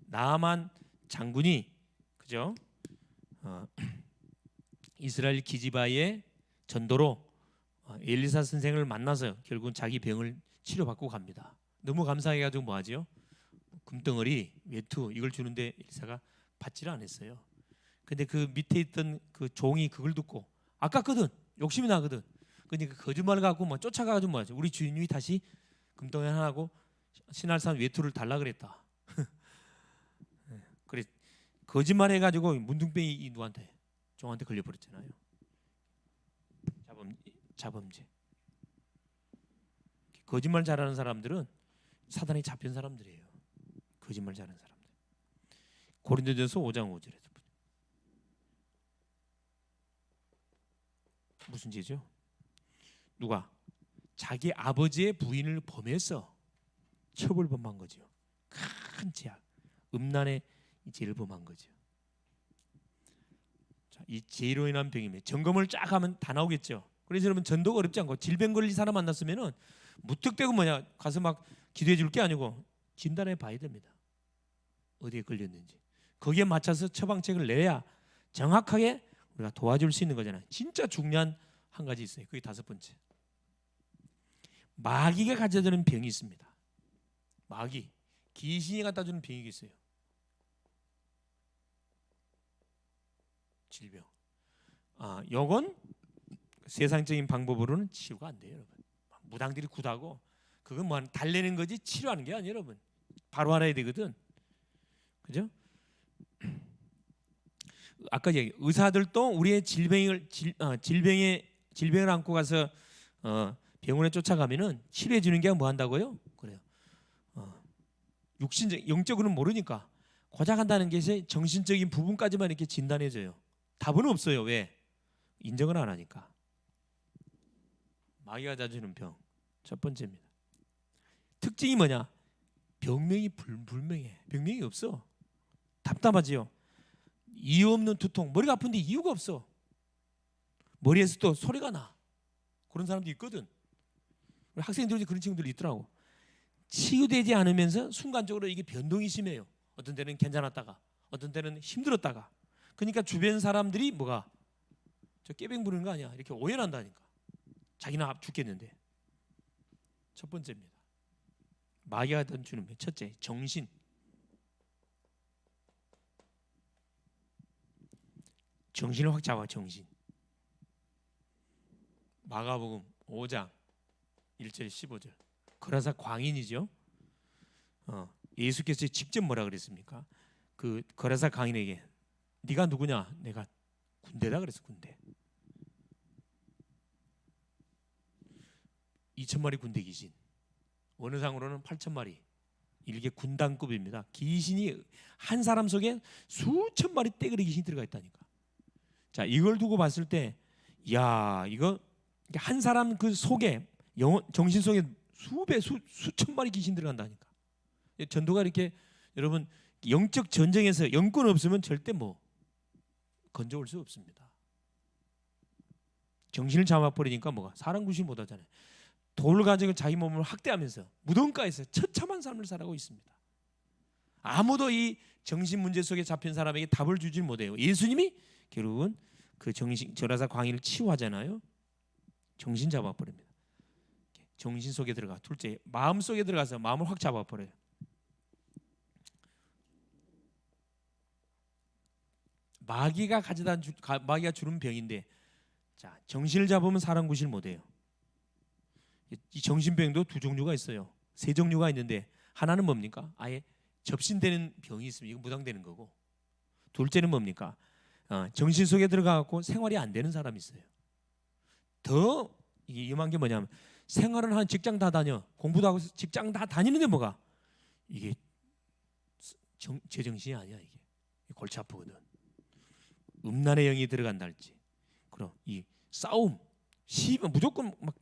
나아만 장군이, 그죠? 이스라엘 기지바의 전도로 엘리사 선생을 만나서 결국은 자기 병을 치료받고 갑니다. 너무 감사해가지고 뭐하지요? 금덩어리, 외투 이걸 주는데 엘리사가 받지를 않았어요. 근데 그 밑에 있던 그 종이 그걸 듣고 아깝거든, 욕심이 나거든. 그러니까 거짓말 갖고 뭐 쫓아가가지고 뭐하죠? 우리 주인이 다시 금덩어리 하나고 신할산 외투를 달라 그랬다. 그래 거짓말 해가지고 문둥병이 이 누구한테 종한테 걸려버렸잖아요. 자범죄. 거짓말 잘하는 사람들은 사단이 잡힌 사람들이에요. 거짓말 잘하는 사람들. 고린도전서 5장 5절에서 무슨 죄죠? 누가 자기 아버지의 부인을 범해서 처벌범한 거죠. 큰 죄악, 음란의 죄를 범한 거죠. 자, 이 죄로 인한 병이면 점검을 쫙 하면 다 나오겠죠. 그래서 여러분 전도가 어렵지 않고 질병 걸린 사람 만났으면은 무턱대고 뭐냐 가서 막 기도해 줄 게 아니고 진단해 봐야 됩니다. 어디에 걸렸는지. 거기에 맞춰서 처방책을 내야 정확하게 우리가 도와줄 수 있는 거잖아요. 진짜 중요한 한 가지 있어요. 그게 5번째. 마귀가 가져다주는 병이 있습니다. 마귀, 귀신이 갖다 주는 병이 있어요. 질병. 요건 세상적인 방법으로는 치료가 안 돼요, 여러분. 무당들이 굿하고 그건 뭐 달래는 거지 치료하는 게 아니에요, 여러분. 바로 알아야 되거든. 그죠? 아까 얘기 의사들도 우리의 질병을 안고 가서 병원에 쫓아가면은 치료해 주는 게 뭐 한다고요? 그래요. 육신적 영적으로는 모르니까 고작한다는 게 정신적인 부분까지만 이렇게 진단해 줘요. 답은 없어요. 왜? 인정을 안 하니까. 마귀가 자주는 병. 첫 번째입니다. 특징이 뭐냐? 병명이 불명해. 병명이 없어. 답답하지요. 이유 없는 두통. 머리가 아픈데 이유가 없어. 머리에서 또 소리가 나. 그런 사람도 있거든. 학생들 중에 그런 친구들이 있더라고. 치유되지 않으면서 순간적으로 이게 변동이 심해요. 어떤 때는 괜찮았다가 어떤 때는 힘들었다가. 그러니까 주변 사람들이 뭐가 저 깨병 부르는 거 아니야 이렇게 오해한다니까. 자기는 죽겠는데. 첫 번째입니다. 마귀가 던지는 배. 첫째, 정신. 정신을 확 잡아. 정신. 마가복음 5장 1절 15절. 거라사 광인이죠. 예수께서 직접 뭐라 그랬습니까? 그 거라사 광인에게 네가 누구냐? 내가 군대다 그랬어. 군대. 2,000마리 군대 귀신. 원어상으로는 8,000마리. 이게 군단급입니다. 귀신이 한 사람 속에 수천 마리 떼거리 귀신이 들어가 있다니까. 자, 이걸 두고 봤을 때, 야, 이거 한 사람 그 속에 정신 속에 수천 마리 귀신 들어간다니까. 전도가 이렇게 여러분 영적 전쟁에서 영권 없으면 절대 뭐 건져올 수 없습니다. 정신을 잡아버리니까 뭐가 사람 구실 못하잖아요. 돌 가지고 자기 몸을 학대하면서 무덤가에서 처참한 삶을 살아가고 있습니다. 아무도 이 정신 문제 속에 잡힌 사람에게 답을 주질 못해요. 예수님이 결국은 그 저라사 광인을 치유하잖아요. 정신 잡아버립니다. 정신 속에 들어가. 둘째, 마음 속에 들어가서 마음을 확 잡아버려요. 마귀가 주는 병인데, 자, 정신을 잡으면 사람 구실 못해요. 이 정신병도 2종류가 있어요. 3종류가 있는데 하나는 뭡니까? 아예 접신되는 병이 있으면 이거 무당되는 거고, 둘째는 뭡니까? 정신 속에 들어가갖고 생활이 안 되는 사람이 있어요. 더 이게 위험한 게 뭐냐면 생활을 하는 직장 다 다녀, 공부도 하고 직장 다 다니는데 뭐가 이게 제정신이 아니야. 이게 골치 아프거든. 음란의 영이 들어간다 할지, 그럼 이 싸움, 시비 무조건 막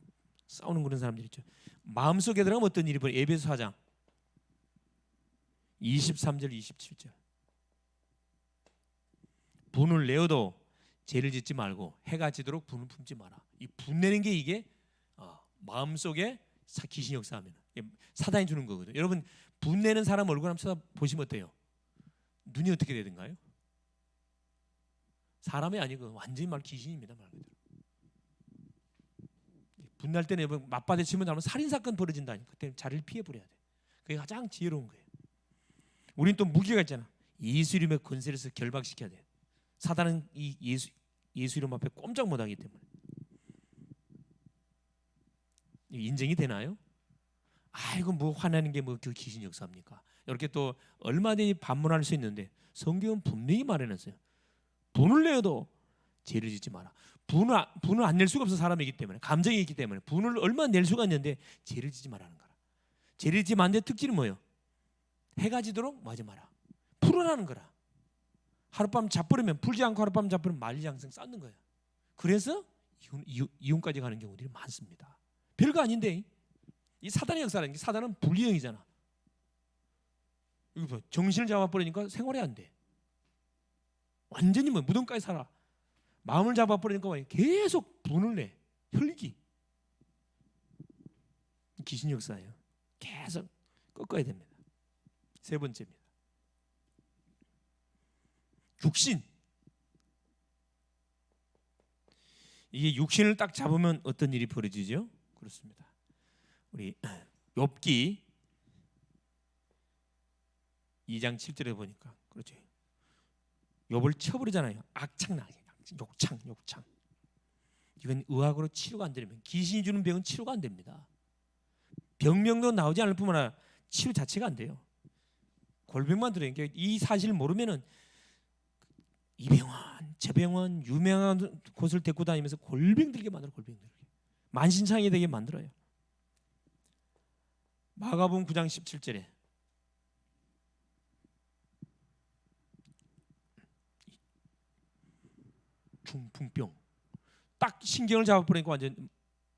싸우는 그런 사람들 있죠. 마음속에 들어가면 어떤 일이 벌어요? 에베소 4장 23절 27절. 분을 내어도 죄를 짓지 말고 해가 지도록 분을 품지 마라. 이 분내는 게 이게 마음속에 귀신 역사하면 사단이 주는 거거든요. 여러분 분내는 사람 얼굴 한번 쳐다보시면 어때요? 눈이 어떻게 되든가요? 사람이 아니고 완전히 말 귀신입니다. 말 그대로. 분날 때는 맞받아 치면 나면 살인 사건 벌어진다니까. 그때 자리를 피해 버려야 돼. 그게 가장 지혜로운 거예요. 우리는 또 무기가 있잖아. 예수 이름의 권세를 해서 결박시켜야 돼. 사단은 이 예수 이름 앞에 꼼짝 못하기 때문에. 인정이 되나요? 아이고 뭐 화내는 게 뭐 그 귀신 역사입니까? 이렇게 또 얼마든지 반문할 수 있는데 성경은 분명히 말해놨어요. 분을 내어도 죄를 짓지 마라. 분을 안 낼 수가 없어. 사람이기 때문에, 감정이 있기 때문에 분을 얼마나 낼 수가 있는데 죄를 짓지 말라는 거라. 죄를 짓지 말는 특징은 뭐예요? 해가 지도록 뭐 하지 마라. 풀어라는 거라. 하룻밤 자버리면, 풀지 않고 하룻밤 자버리면 만리장성 쌓는 거예요. 그래서 이혼까지 가는 경우들이 많습니다. 별거 아닌데 이 사단의 역사라는 게, 사단은 불리형이잖아. 이거 정신을 잡아버리니까 생활이 안 돼. 완전히 뭐 무덤까지 살아. 마음을 잡아버리니까 계속 분을 내. 혈기. 귀신 역사예요. 계속 꺾어야 됩니다. 세 번째입니다. 육신. 이게 육신을 딱 잡으면 어떤 일이 벌어지죠? 그렇습니다. 우리 욥기 2장 7절에 보니까 그렇죠. 욥을 쳐버리잖아요. 악창나게, 욕창. 이건 의학으로 치료가 안 되면, 귀신이 주는 병은 치료가 안 됩니다. 병명도 나오지 않을 뿐만 아니라 치료 자체가 안 돼요. 골병만 들어요. 이 사실을 모르면은 이 병원, 저 병원, 유명한 곳을 데리고 다니면서 골병 들게 만들어. 골병 들게, 만신창이 되게 만들어요. 마가복음 9장 17절에 중풍병, 딱 신경을 잡아버리니까 완전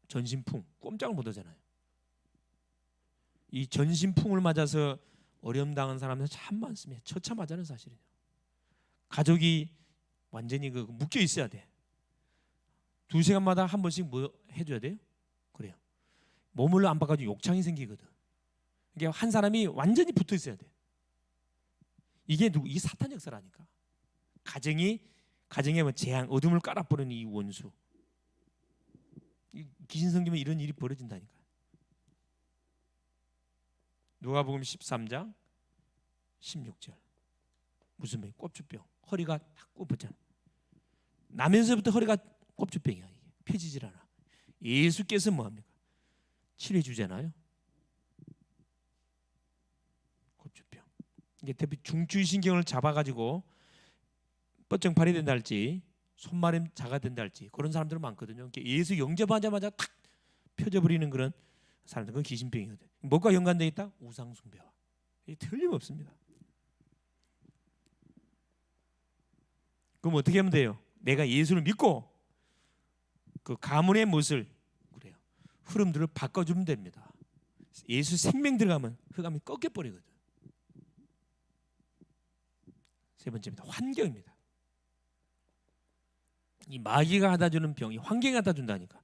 전신풍, 꼼짝을 못하잖아요. 이 전신풍을 맞아서 어려움 당한 사람들 참 많습니다. 처참하자는 사실이에요. 가족이 완전히 묶여 있어야 돼. 2시간마다 한 번씩 뭐 해줘야 돼요? 그래요. 몸을 안 바꿔주면 욕창이 생기거든. 이게 한 사람이 완전히 붙어 있어야 돼. 이게 사탄 역사라니까. 가정에 뭐 재앙, 어둠을 깔아버리는 이 원수. 이 귀신 성기면 이런 일이 벌어진다니까. 누가복음 13장 16절. 무슨 병? 꼽주병. 허리가 딱 꼽혔잖아. 나면서부터 허리가 꼽주병이야. 이게 펴지질 않아. 예수께서 뭐 합니까? 치료해 주잖아요. 꼽주병. 이게 대표 중추신경을 잡아가지고 뻗정 발휘된다 할지, 손마름 자가 된다 할지, 그런 사람들은 많거든요. 예수 영접하자마자 탁 펴져버리는 그런 사람들, 그건 귀신병이거든. 뭐가 연관되어 있다? 우상숭배와. 이게 틀림없습니다. 그럼 어떻게 하면 돼요? 내가 예수를 믿고 그 가문의 못을, 그래요, 흐름들을 바꿔주면 됩니다. 예수 생명 들어가면 흑암이 꺾여버리거든. 세 번째입니다. 환경입니다. 이 마귀가 하다 주는 병이 환경이 하다 준다니까.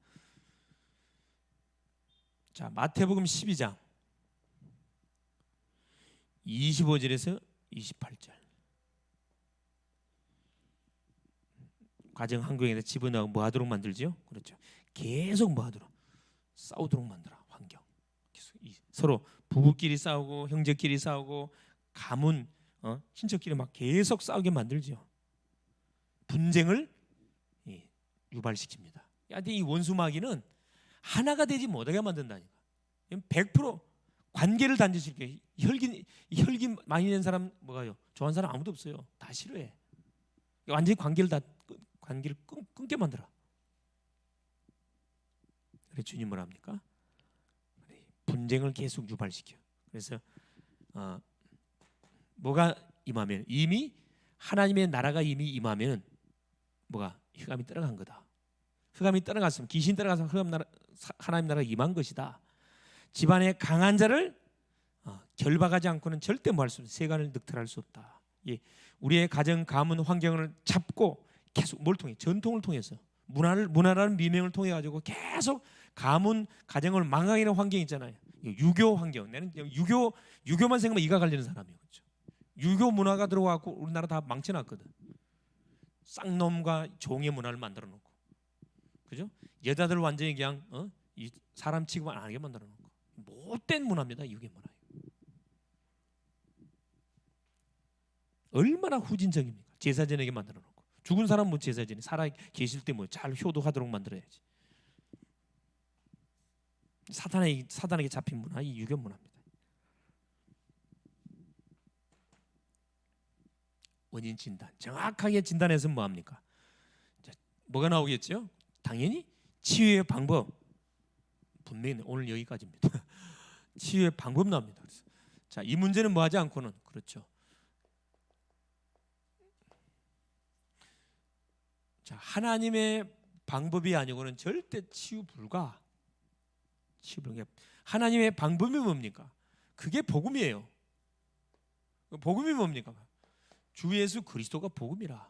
자, 마태복음 12장 25절에서 28절. 가정 환경에다 집어넣고 뭐 하도록 만들지요? 그렇죠. 계속 뭐 하도록? 싸우도록 만들어. 환경. 서로 부부끼리 싸우고 형제끼리 싸우고 가문, 친척끼리 막 계속 싸우게 만들죠. 분쟁을 유발시킵니다. 근데 이 원수 마귀는 하나가 되지 못하게 만든다니까. 100% 관계를 단절시켜. 혈기 많이 낸 사람 뭐가요? 좋아하는 사람 아무도 없어요. 다 싫어해. 완전히 관계를 끊게 만들어. 그래서 주님 뭐라 합니까? 분쟁을 계속 유발시켜. 그래서 뭐가 임하면, 이미 하나님의 나라가 이미 임하면 뭐가 흑암이 떠나간 거다. 흑암이 떠나갔으면, 귀신 떠나가서 하나님 나라가 임한 것이다. 집안에 강한 자를 결박하지 않고는 절대 뭐 할 수 없다. 세간을 늑탈할 수 없다. 예, 우리의 가정, 가문, 환경을 잡고 계속 뭘 통해? 전통을 통해서, 문화라는 미명을 통해 가지고 계속 가문, 가정을 망하게 하는 환경이 있잖아요. 유교 환경. 나는 유교만 생각하면 이가 갈리는 사람이에요. 그렇죠? 유교 문화가 들어와갖고 우리나라 다 망쳐놨거든. 쌍놈과 종의 문화를 만들어 놓고, 그죠? 여자들 완전히 그냥 이 사람 취급 안 하게 만들어 놓고 못된 문화입니다. 유괴 문화. 얼마나 후진적입니까? 제사 지내게 만들어 놓고, 죽은 사람 뭐 제사 지내, 살아 계실 때 뭐 잘 효도하도록 만들어야지. 사단에게 잡힌 문화, 이 유괴 문화입니다. 원인 진단, 정확하게 진단해서 뭐 합니까? 뭐가 나오겠죠? 당연히 치유의 방법. 분명히 오늘 여기까지입니다. 치유의 방법 나옵니다. 자, 이 문제는 뭐 하지 않고는, 그렇죠. 자, 하나님의 방법이 아니고는 절대 치유 불가. 하나님의 방법이 뭡니까? 그게 복음이에요. 복음이 뭡니까? 주 예수 그리스도가 복음이라.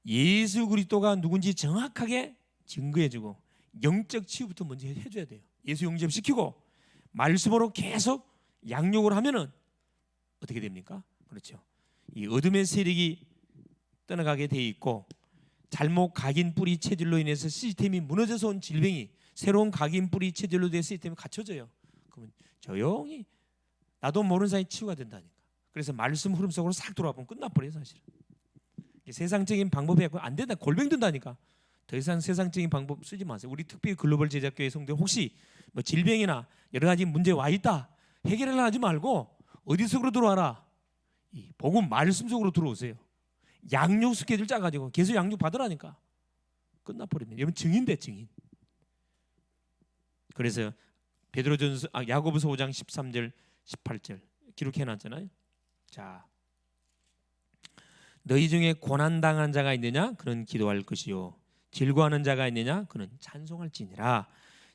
예수 그리스도가 누군지 정확하게 증거해주고 영적 치유부터 먼저 해줘야 돼요. 예수 영접시키고 말씀으로 계속 양육을 하면은 어떻게 됩니까? 그렇죠. 이 어둠의 세력이 떠나가게 돼 있고, 잘못 각인 뿌리 체질로 인해서 시스템이 무너져서 온 질병이 새로운 각인 뿌리 체질로 된 시스템이 갖춰져요. 그러면 조용히 나도 모르는 사이 치유가 된다니까. 그래서 말씀 흐름 속으로 싹 들어와 보면 끝나버려요, 사실은. 세상적인 방법이 안 된다, 골병 든다니까. 더 이상 세상적인 방법 쓰지 마세요. 우리 특별히 글로벌 제작교회 성도 혹시 뭐 질병이나 여러 가지 문제 와 있다 해결을 하지 말고 어디 속으로 들어와라? 이 복음 말씀 속으로 들어오세요. 양육 스케줄 짜가지고 계속 양육 받으라니까. 끝나버립니다. 여러분 증인돼, 증인. 그래서 베드로전서 야고보서 5장 13절 18절 기록해놨잖아요. 자, 너희 중에 고난 당한 자가 있느냐? 그는 기도할 것이요. 질고하는 자가 있느냐? 그는 찬송할지니라.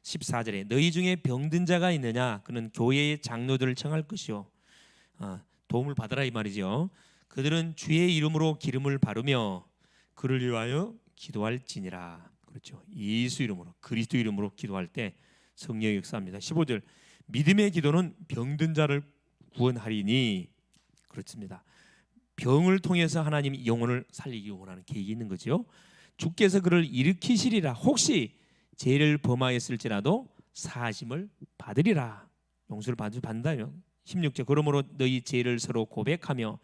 14절에 너희 중에 병든 자가 있느냐? 그는 교회의 장로들을 청할 것이요. 도움을 받아라 이 말이죠. 그들은 주의 이름으로 기름을 바르며 그를 위하여 기도할지니라. 그렇죠. 예수 이름으로, 그리스도 이름으로 기도할 때 성령의 역사합니다. 15절 믿음의 기도는 병든 자를 구원하리니. 그렇습니다. 병을 통해서 하나님이 영혼을 살리기 원하는 계획이 있는 거죠. 주께서 그를 일으키시리라. 혹시 죄를 범하였을지라도 사하심을 받으리라. 용서를 받는다며. 16절 그러므로 너희 죄를 서로 고백하며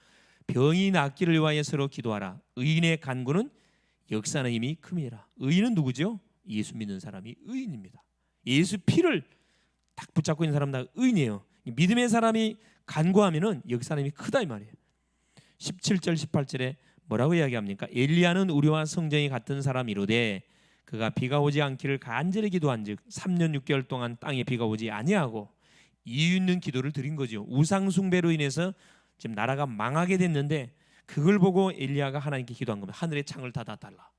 병이 낫기를 위하여 서로 기도하라. 의인의 간구는 역사하는 힘이 큼이라. 의인은 누구죠? 예수 믿는 사람이 의인입니다. 예수 피를 딱 붙잡고 있는 사람 다 의인이에요. 믿음의 사람이 간구하면은 역사하는 힘이 크다 이 말이에요. 17절 18절에 뭐라고 이야기합니까? 엘리야는 우리와 성정이 같은 사람이로되 그가 비가 오지 않기를 간절히 기도한즉 3년 6개월 동안 땅에 비가 오지 아니하고 이유 있는 기도를 드린 거죠. 우상 숭배로 인해서 지금 나라가 망하게 됐는데 그걸 보고 엘리야가 하나님께 기도한 겁니다. 하늘의 창을 닫아달라.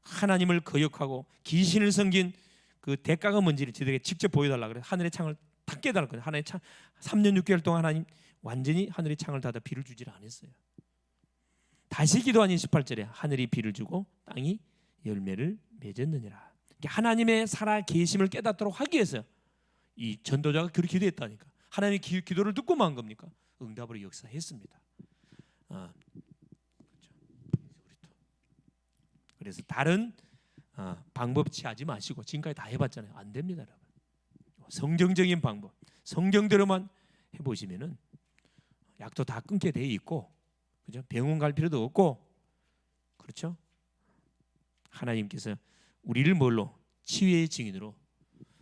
하나님을 거역하고 귀신을 섬긴 그 대가가 뭔지를 저들에게 직접 보여달라 그래. 하늘의 창을 탁 깨달을 거예요. 하나님의 창 3년 6개월 동안 하나님 완전히 하늘의 창을 닫아 비를 주질 않았어요. 다시 기도하니 18절에 하늘이 비를 주고 땅이 열매를 맺었느니라. 하나님의 살아 계심을 깨닫도록 하기 위해서 이 전도자가 그렇게 기도했다니까. 하나님의 기도를 듣고만 한 겁니까? 응답으로 역사했습니다. 그렇죠. 그래서 다른 방법 취하지 마시고 지금까지 다 해봤잖아요. 안 됩니다, 여러분. 성경적인 방법, 성경대로만 해보시면은 약도 다 끊게 돼 있고, 그죠? 병원 갈 필요도 없고, 그렇죠? 하나님께서 우리를 뭘로 치유의 증인으로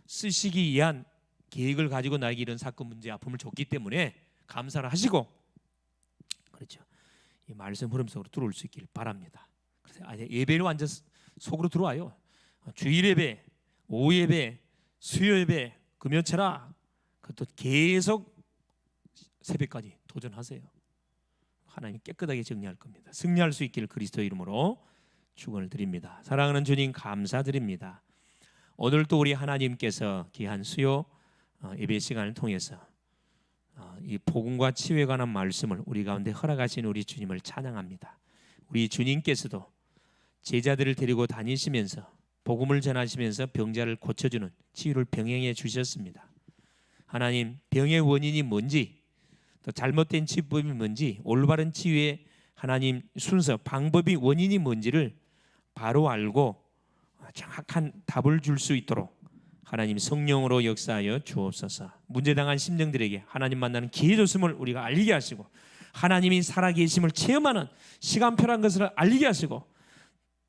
쓰시기 위한 계획을 가지고 나에게 이런 사건, 문제, 아픔을 줬기 때문에 감사를 하시고, 그렇죠? 이 말씀 흐름 속으로 들어올 수 있길 바랍니다. 그래서 예배를 완전 속으로 들어와요. 주일 예배, 오후 예배, 수요 예배, 금요철학 그것도 계속 새벽까지 도전하세요. 하나님 깨끗하게 정리할 겁니다. 승리할 수 있기를 그리스도 이름으로 축원을 드립니다. 사랑하는 주님 감사드립니다. 오늘 또 우리 하나님께서 귀한 수요 예배 시간을 통해서 이 복음과 치유에 관한 말씀을 우리 가운데 허락하신 우리 주님을 찬양합니다. 우리 주님께서도 제자들을 데리고 다니시면서 복음을 전하시면서 병자를 고쳐주는 치유를 병행해 주셨습니다. 하나님, 병의 원인이 뭔지, 또 잘못된 치유법이 뭔지 올바른 치유의 하나님 순서, 방법이, 원인이 뭔지를 바로 알고 정확한 답을 줄 수 있도록 하나님 성령으로 역사하여 주옵소서. 문제당한 심령들에게 하나님 만나는 기회 줬음을 우리가 알리게 하시고, 하나님이 살아계심을 체험하는 시간표란 것을 알리게 하시고,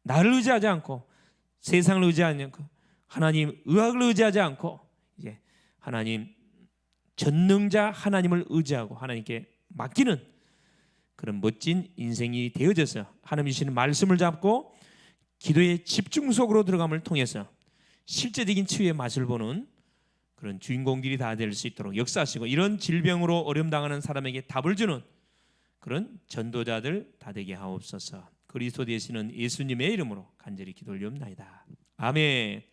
나를 의지하지 않고 세상을 의지하지 않고 하나님 의학을 의지하지 않고 이제 하나님 전능자 하나님을 의지하고 하나님께 맡기는 그런 멋진 인생이 되어져서 하나님 주시는 말씀을 잡고 기도의 집중 속으로 들어감을 통해서 실제적인 치유의 맛을 보는 그런 주인공들이 다 될 수 있도록 역사하시고, 이런 질병으로 어려움당하는 사람에게 답을 주는 그런 전도자들 다 되게 하옵소서. 그리스도 되시는 예수님의 이름으로 간절히 기도 올리옵나이다. 아멘.